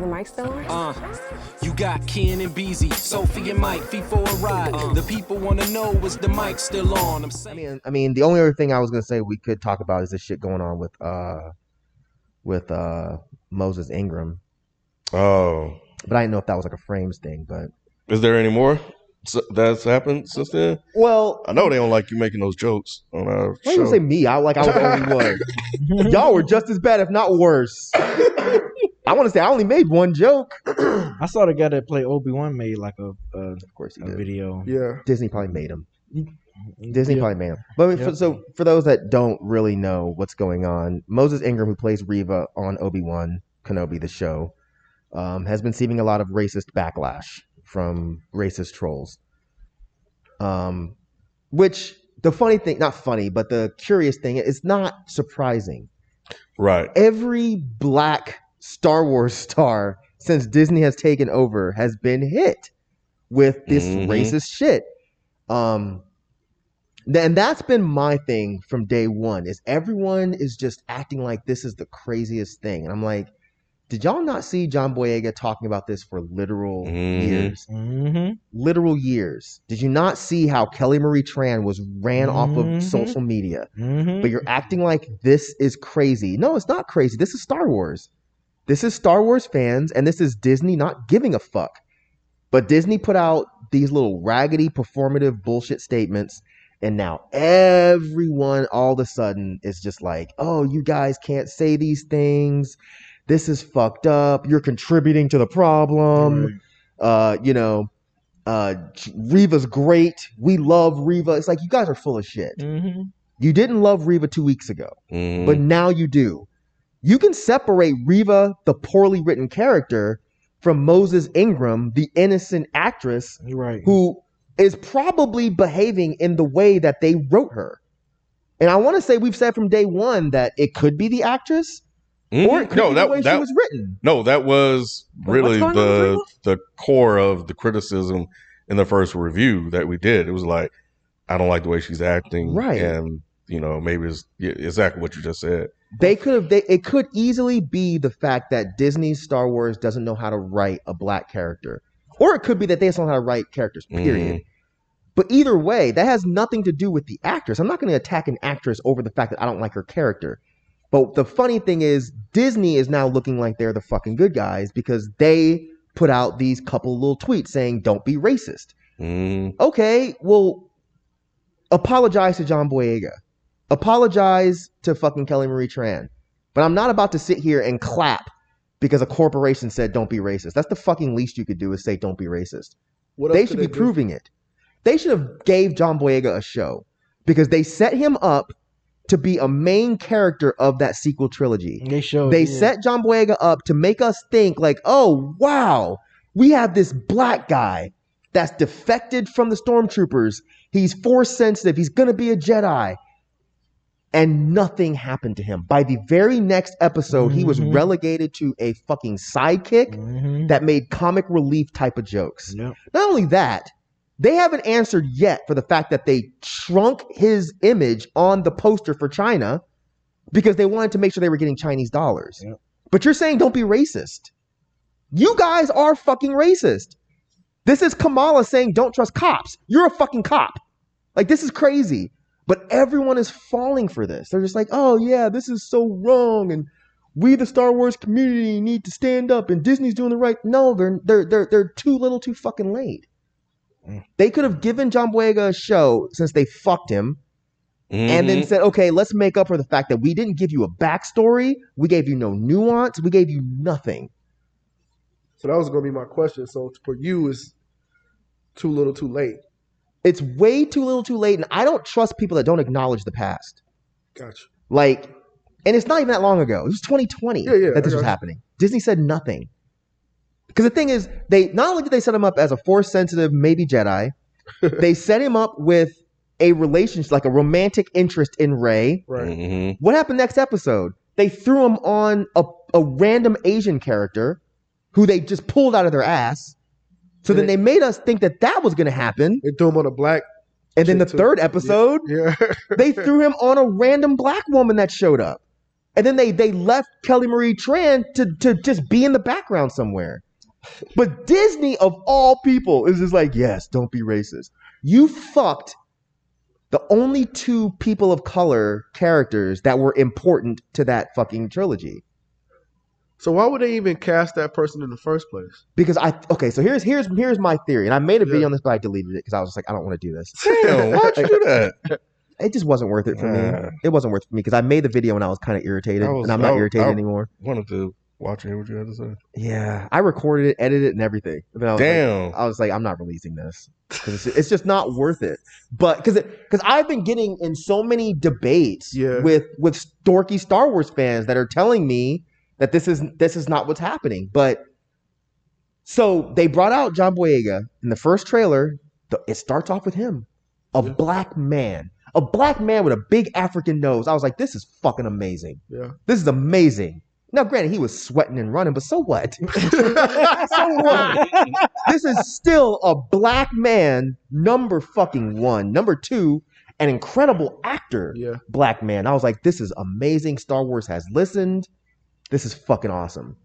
the mic still on? You got Ken and Beezy, Sophie and Mike, feet for a ride. The people want to know, is the mic still on? I'm saying. I mean, the only other thing I was gonna say we could talk about is this shit going on with Moses Ingram. Oh, but I didn't know if that was like a frames thing. But is there any more that's happened since then? Well, I know they don't like you making those jokes on our show. Why you gonna say me? I was the only one. Y'all were just as bad, if not worse. I want to say I only made one joke. I saw the guy that played Obi-Wan made like of course he a did. video. Yeah, Disney probably made him. Probably made him. But so for those that don't really know what's going on, Moses Ingram, who plays Reva on Obi-Wan Kenobi, the show, has been receiving a lot of racist backlash from racist trolls. Which the funny thing, not funny, but the curious thing, it's not surprising. Right. Every black Star Wars star since Disney has taken over has been hit with this racist shit. And that's been my thing from day one, is everyone is just acting like this is the craziest thing. And I'm like, did y'all not see John Boyega talking about this for literal years? Literal years. Did you not see how Kelly Marie Tran was ran off of social media? But you're acting like this is crazy. No, it's not crazy. This is Star Wars. This is Star Wars fans, and this is Disney not giving a fuck. But Disney put out these little raggedy performative bullshit statements, and now everyone all of a sudden is just like, oh, you guys can't say these things. This is fucked up. You're contributing to the problem. Right. Reva's great. We love Reva. It's like, you guys are full of shit. You didn't love Reva 2 weeks ago, but now you do. You can separate Reva, the poorly written character, from Moses Ingram, the innocent actress, who is probably behaving in the way that they wrote her. And I want to say we've said from day one that it could be the actress, or it could be the way she was written. No, that was really the core of the criticism in the first review that we did. It was like, I don't like the way she's acting. Right. And, maybe it's exactly what you just said. It could easily be the fact that Disney's Star Wars doesn't know how to write a black character. Or it could be that they just don't know how to write characters, period. But either way, that has nothing to do with the actress. I'm not going to attack an actress over the fact that I don't like her character. But the funny thing is, Disney is now looking like they're the fucking good guys because they put out these couple little tweets saying, don't be racist. Okay, well, apologize to John Boyega. Apologize to fucking Kelly Marie Tran. But I'm not about to sit here and clap because a corporation said don't be racist. That's the fucking least you could do, is say don't be racist. They should be proving it. They should have gave John Boyega a show because they set him up to be a main character of that sequel trilogy. They set John Boyega up to make us think like, oh, wow, we have this black guy that's defected from the stormtroopers. He's force sensitive. He's going to be a Jedi. And nothing happened to him. By the very next episode, he was relegated to a fucking sidekick that made comic relief type of jokes. Not only that, they haven't answered yet for the fact that they shrunk his image on the poster for China because they wanted to make sure they were getting Chinese dollars. But you're saying don't be racist. You guys are fucking racist. This is Kamala saying don't trust cops. You're a fucking cop. Like, this is crazy. But everyone is falling for this. They're just like, oh yeah, this is so wrong, and we, the Star Wars community, need to stand up, and Disney's doing the right. No, they're too little, too fucking late. They could have given John Boyega a show since they fucked him, and then said, okay, let's make up for the fact that we didn't give you a backstory, we gave you no nuance, we gave you nothing. So that was going to be my question. So for you, it's too little, too late. It's way too little, too late, and I don't trust people that don't acknowledge the past. Gotcha. Like, and it's not even that long ago. It was 2020 that this was happening. Disney said nothing. Because the thing is, they not only did they set him up as a force-sensitive, maybe Jedi, they set him up with a relationship, like a romantic interest in Rey. Right. What happened next episode? They threw him on a random Asian character who they just pulled out of their ass. So then they made us think that was going to happen. They threw him on a black. And then the third episode, they threw him on a random black woman that showed up. And then they left Kelly Marie Tran to just be in the background somewhere. But Disney, of all people, is just like, yes, don't be racist. You fucked the only 2 people of color characters that were important to that fucking trilogy. So why would they even cast that person in the first place? Because so here's my theory, and I made a video on this, but I deleted it because I was just like, I don't want to do this. Damn, why'd you do that? It just wasn't worth it for me. It wasn't worth it for me because I made the video and I was kind of irritated, and I'm not irritated anymore. Wanted to watch and hear what you had to say. Yeah, I recorded it, edited it, and everything. And then I was like, I'm not releasing this because it's just not worth it. But because I've been getting in so many debates with dorky Star Wars fans that are telling me that this is not what's happening. But so they brought out John Boyega in the first trailer. It starts off with him, a black man with a big African nose. I was like, this is fucking amazing. Yeah, this is amazing. Now, granted, he was sweating and running, but so what? So what? This is still a black man, number fucking 1. Number 2, an incredible actor, black man. I was like, this is amazing. Star Wars has listened. This is fucking awesome.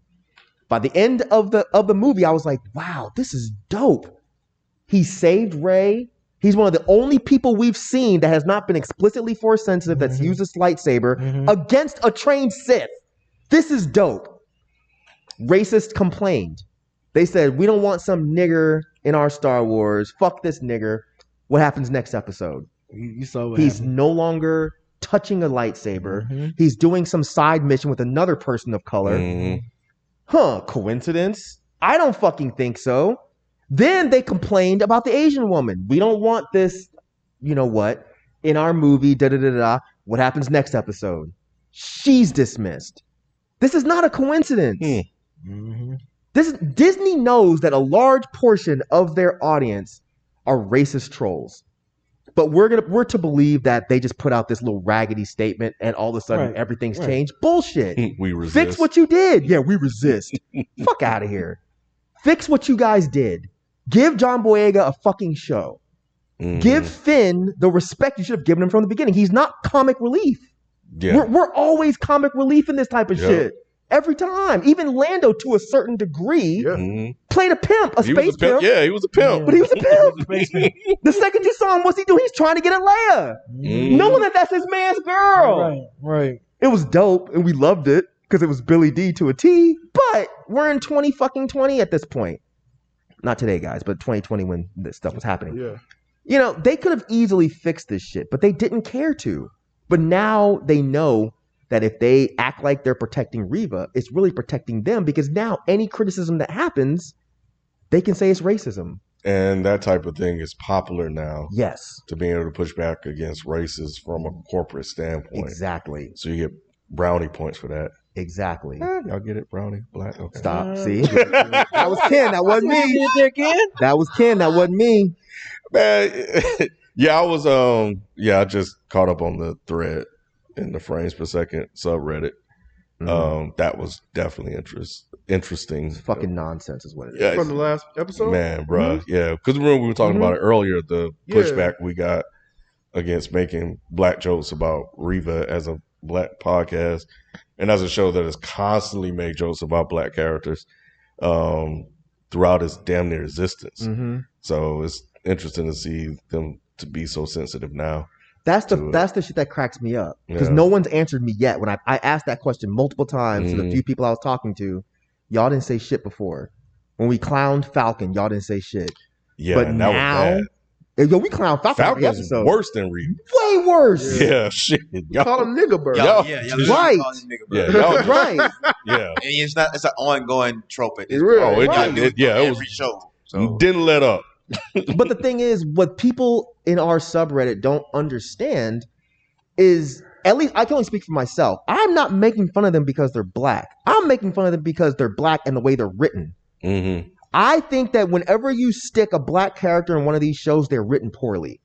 By the end of the movie, I was like, wow, this is dope. He saved Rey. He's one of the only people we've seen that has not been explicitly Force sensitive that's used this lightsaber against a trained Sith. This is dope. Racists complained. They said, we don't want some nigger in our Star Wars. Fuck this nigger. What happens next episode? You saw what He's happened. no longer touching a lightsaber. He's doing some side mission with another person of color. Coincidence? I don't fucking think so. Then they complained about the Asian woman. We don't want this, you know what, in our movie, da-da-da-da. What happens next episode? She's dismissed. This is not a coincidence. Disney knows that a large portion of their audience are racist trolls. But we're to believe that they just put out this little raggedy statement and all of a sudden everything's changed. Bullshit. We resist. Fix what you did. Yeah, we resist. Fuck out of here. Fix what you guys did. Give John Boyega a fucking show. Give Finn the respect you should have given him from the beginning. He's not comic relief. Yeah. We're always comic relief in this type of shit. Every time. Even Lando, to a certain degree, played a pimp, a space pimp. Yeah, he was a pimp. But he was a pimp. The second you saw him, what's he doing? He's trying to get at Leia. Knowing that that's his man's girl. Right. It was dope, and we loved it because it was Billy D to a T. But we're in 2020 at this point. Not today, guys, but 2020 when this stuff was happening. Yeah. You know, they could have easily fixed this shit, but they didn't care to. But now they know that if they act like they're protecting Reva, it's really protecting them because now any criticism that happens, they can say it's racism. And that type of thing is popular now. Yes. To being able to push back against races from a corporate standpoint. Exactly. So you get brownie points for that. Exactly. Y'all get it? Brownie? Black? Okay. Stop. See? That was Ken. That wasn't me. That was Ken. That wasn't me. Man, yeah, I was I just caught up on the thread in the frames per second subreddit. That was definitely interesting. It's fucking nonsense is what it is. Yeah, from the last episode? Man, bro. Yeah. Because remember we were talking about it earlier, the pushback we got against making black jokes about Reva as a black podcast and as a show that has constantly made jokes about black characters throughout its damn near existence. So it's interesting to see them to be so sensitive now. That's the shit that cracks me up because no one's answered me yet. When I asked that question multiple times to the few people I was talking to, y'all didn't say shit before. When we clowned Falcon, y'all didn't say shit. Yeah, but now, was bad. Yo, we clowned Falcon. Falcon's worse than Reva. Way worse. Yeah, shit. Call him nigga bird. Right. Right. Yeah. And it's an ongoing trope at this point. It was show. So. Didn't let up. But the thing is, what people in our subreddit don't understand is, at least I can only speak for myself. I'm not making fun of them because they're black. I'm making fun of them because they're black and the way they're written. I think that whenever you stick a black character in one of these shows, they're written poorly.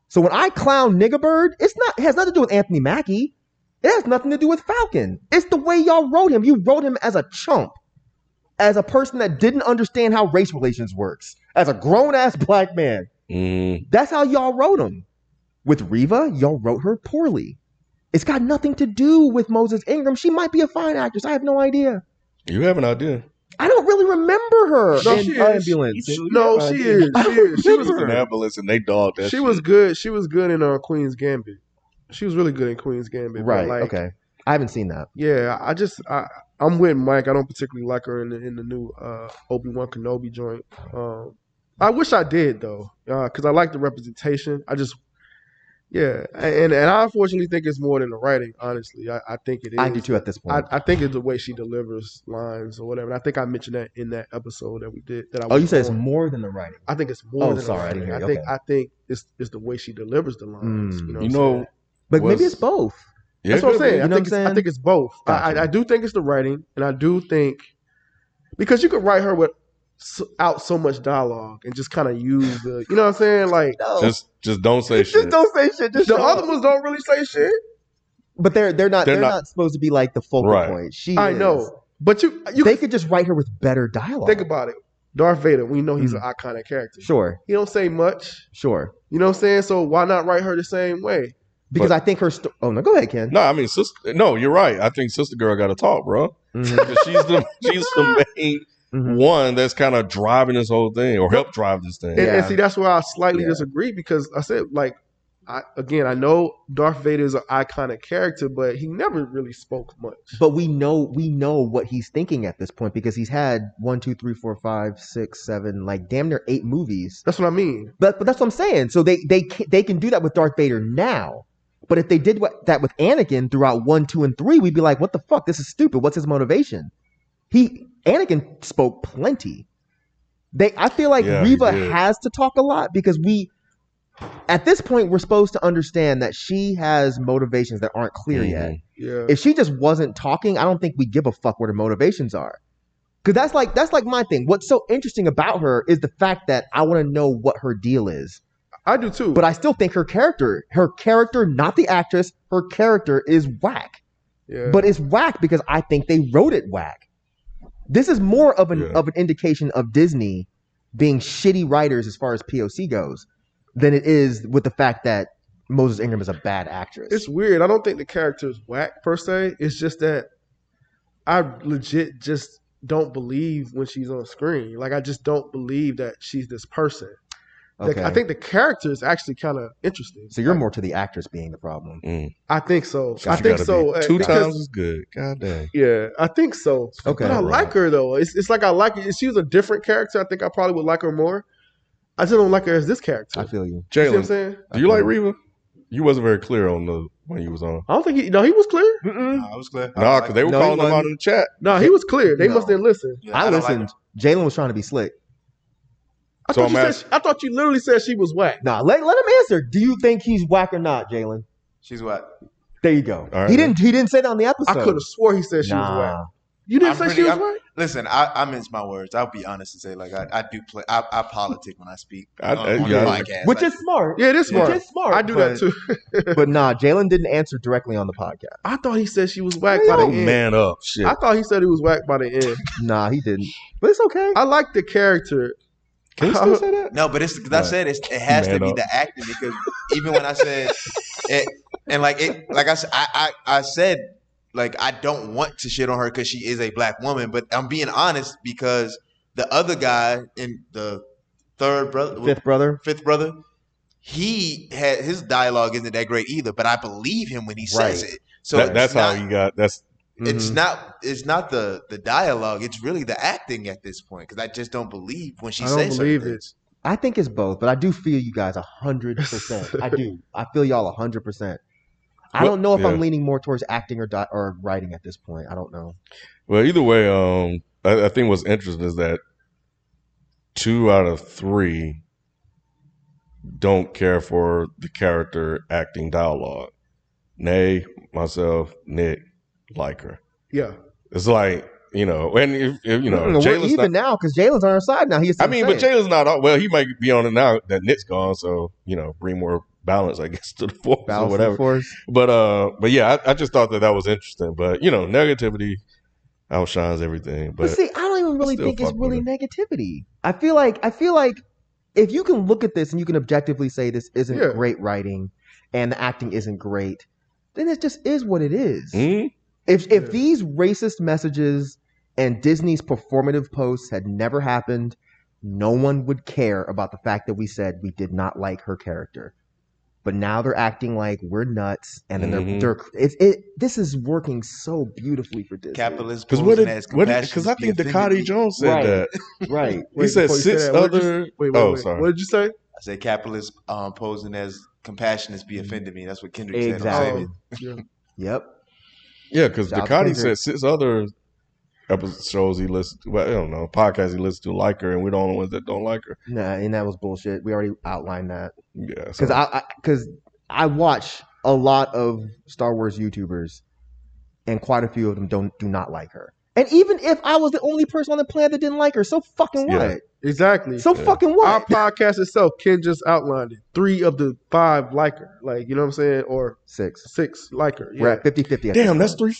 So when I clown Nigga Bird, it has nothing to do with Anthony Mackie. It has nothing to do with Falcon. It's the way y'all wrote him. You wrote him as a chump. As a person that didn't understand how race relations works. As a grown-ass black man. That's how y'all wrote him. With Reva, y'all wrote her poorly. It's got nothing to do with Moses Ingram. She might be a fine actress. I have no idea. You have an idea. I don't really remember her No, in she is. Ambulance. She is. She was in Ambulance and they dogged that. She was good. She was good in Queen's Gambit. She was really good in Queen's Gambit. Right. Like, okay. I haven't seen that. Yeah. I'm with Mike. I don't particularly like her in the new Obi-Wan Kenobi joint. I wish I did though, because I like the representation. Yeah, and I unfortunately think it's more than the writing. Honestly, I think it is. I do too at this point. I think it's the way she delivers lines or whatever. And I think I mentioned that in that episode that we did. You said it's more than the writing. I think it's more than the writing. writing. I think it's the way she delivers the lines. But maybe it's both. Yeah, that's what I'm saying. I think it's both. Gotcha. I do think it's the writing, and I do think because you could write her without so much dialogue and just kind of use the, you know what I'm saying? Like just don't say shit. Just don't say shit. The other ones don't really say shit. But they're not supposed to be like the focal point. I know, but they could just write her with better dialogue. Think about it. Darth Vader, we know he's an iconic character. Sure. He don't say much. Sure. You know what I'm saying? So why not write her the same way? Because I think her oh no, go ahead, Ken. No, I mean you're right. I think Sister Girl gotta talk, bro. Mm-hmm. she's the main one that's kind of driving this whole thing or help drive this thing. And see, that's where I slightly disagree because I said, like, I know Darth Vader is an iconic character, but he never really spoke much. But we know what he's thinking at this point because he's had 1, 2, 3, 4, 5, 6, 7, like damn near 8 movies. That's what I mean. But that's what I'm saying. So they can do that with Darth Vader now. But if they did that with Anakin throughout 1, 2, and 3, we'd be like, what the fuck? This is stupid. What's his motivation? Anakin spoke plenty. I feel like Reva has to talk a lot because at this point, we're supposed to understand that she has motivations that aren't clear yet. Yeah. If she just wasn't talking, I don't think we give a fuck what her motivations are. Because that's like my thing. What's so interesting about her is the fact that I want to know what her deal is. I do too. But I still think her character, not the actress, her character is whack. Yeah. But it's whack because I think they wrote it whack. This is more of an indication of Disney being shitty writers as far as POC goes than it is with the fact that Moses Ingram is a bad actress. It's weird. I don't think the character is whack per se. It's just that I legit just don't believe when she's on screen. Like, I just don't believe that she's this person. Okay. I think the character is actually kind of interesting. So you're more to the actress being the problem. I think so. I think so. 2 times is good. God damn. Yeah, I think so. Okay. But I like her though. It's like I like it. If she was a different character, I think I probably would like her more. I just don't like her as this character. I feel you. Jalen, you see what I'm saying? Do you like Reva? You wasn't very clear on the when you was on. I don't think he was clear. No, I was clear. No, because they were calling him out in the chat. No, he was clear. They must have listened. Yeah, I listened. Jalen was trying to be slick. I thought you literally said she was whack. Nah, let him answer. Do you think he's whack or not, Jalen? She's whack. There you go. Right, he didn't say that on the episode. I could have swore he said she was whack. You didn't say she was whack? Listen, I mince my words. I'll be honest and say, like, I do play. I politic when I speak on the podcast. Which is smart. Yeah, it is smart. Which is smart. I do that too. But nah, Jalen didn't answer directly on the podcast. I thought he said she was whack by the end. Man up. Shit. I thought he said he was whack by the end. Nah, he didn't. But it's okay. I like the character. Can you still say that? No, but it's because I said it has to be the acting because even when I said it, and like I said, like, I don't want to shit on her because she is a black woman, but I'm being honest because the other guy in the fifth brother, he had his dialogue isn't that great either, but I believe him when he says it. So that's how you got. It's not the dialogue. It's really the acting at this point because I just don't believe when she says certain things. I think it's both, but I do feel you guys 100%. I do. I feel y'all 100%. I don't know if I'm leaning more towards acting or writing at this point. I don't know. Well, either way, I think what's interesting is that 2 out of 3 don't care for the character acting dialogue. Nay, myself, Nick, like her. Yeah. It's like, and if Jalen's even now because Jalen's on our side now. But Jalen's not. Well, he might be on it now that Nick's gone, so bring more balance, I guess, to the force or whatever. But yeah, I just thought that was interesting. But negativity outshines everything. But see, I don't even really think it's really negativity. I feel like if you can look at this and you can objectively say this isn't great writing and the acting isn't great, then it just is what it is. Mm-hmm. If these racist messages and Disney's performative posts had never happened, no one would care about the fact that we said we did not like her character. But now they're acting like we're nuts, and then this is working so beautifully for Disney. Capitalist because I think Dakota Jones said that. Right. He said 6 other. Wait, sorry. what did you say? I said capitalists posing as compassionate be offended me. That's what Kendrick said. Exactly. Yep. Yeah, because Dakota said 6 other episodes he listened to. Well, I don't know, podcasts he listened to like her, and we're the only ones that don't like her. Nah, and that was bullshit. We already outlined that. Yeah, because I watch a lot of Star Wars YouTubers, and quite a few of them do not like her. And even if I was the only person on the planet that didn't like her, so fucking what? Yeah. Exactly. So fucking what? Our podcast itself, Ken just outlined it. 3 of the 5 like her. Like, you know what I'm saying? Or 6. 6 like her. Yeah. We're at 50-50. Damn, that's 3.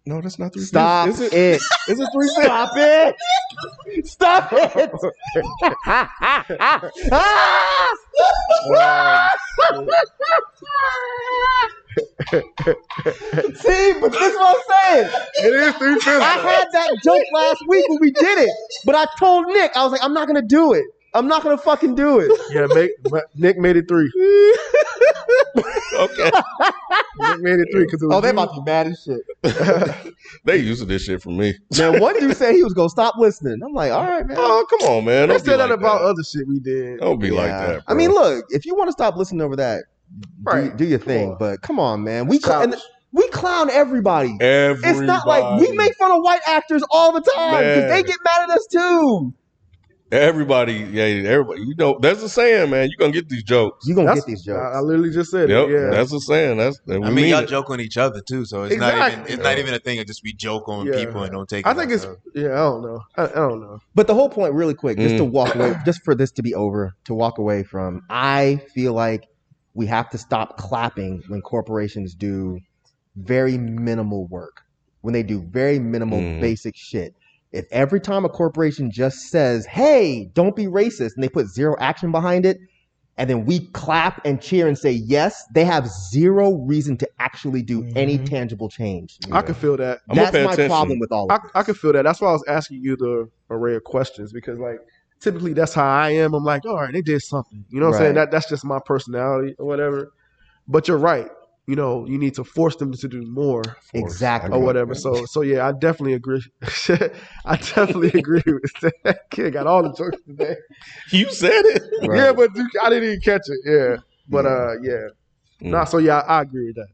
No, that's not 3. Stop Is it? it. Is it 3? Stop it. Stop it. See, but this is what I'm saying. It is 3 I had that joke last week when we did it, but I told Nick, I was like, I'm not gonna do it. I'm not gonna fucking do it. Yeah, Nick made it 3. Okay. Nick made it 3 because they about to be mad as shit. They using this shit from me. Man, one dude said he was gonna stop listening. I'm like, all right, man. Oh, come on, man. They Don't said be that like about other shit we did. Don't be like that, bro. I mean, look, if you want to stop listening over that, do your thing. But come on, man. We clown everybody. It's not like we make fun of white actors all the time because they get mad at us too. Everybody. You know, that's a saying, man. You're gonna get these jokes. You're gonna get these jokes. I literally just said Yep, it. Yeah. that's a saying. Y'all joke on each other too, so it's not even a thing of just we joke on people and don't take it. I think I don't know. I don't know. But the whole point, really quick, just to walk away, just for this to be over, to walk away from, I feel like we have to stop clapping when corporations do very minimal work, when they do very minimal basic shit. If every time a corporation just says, hey, don't be racist, and they put 0 action behind it, and then we clap and cheer and say yes, they have 0 reason to actually do any tangible change. Yeah. I can feel that. That's my problem with all of this. I can feel that. That's why I was asking you the array of questions, because like typically that's how I am. I'm like, all right, they did something. You know what I'm saying? That's just my personality or whatever. But you're right. You know, you need to force them to do more. Exactly. Or whatever. So yeah, I definitely agree. I definitely agree with that. Kid got all the jokes today. You said it. Right. Yeah, but I didn't even catch it. Yeah. But yeah. Nah, so yeah, I agree with that.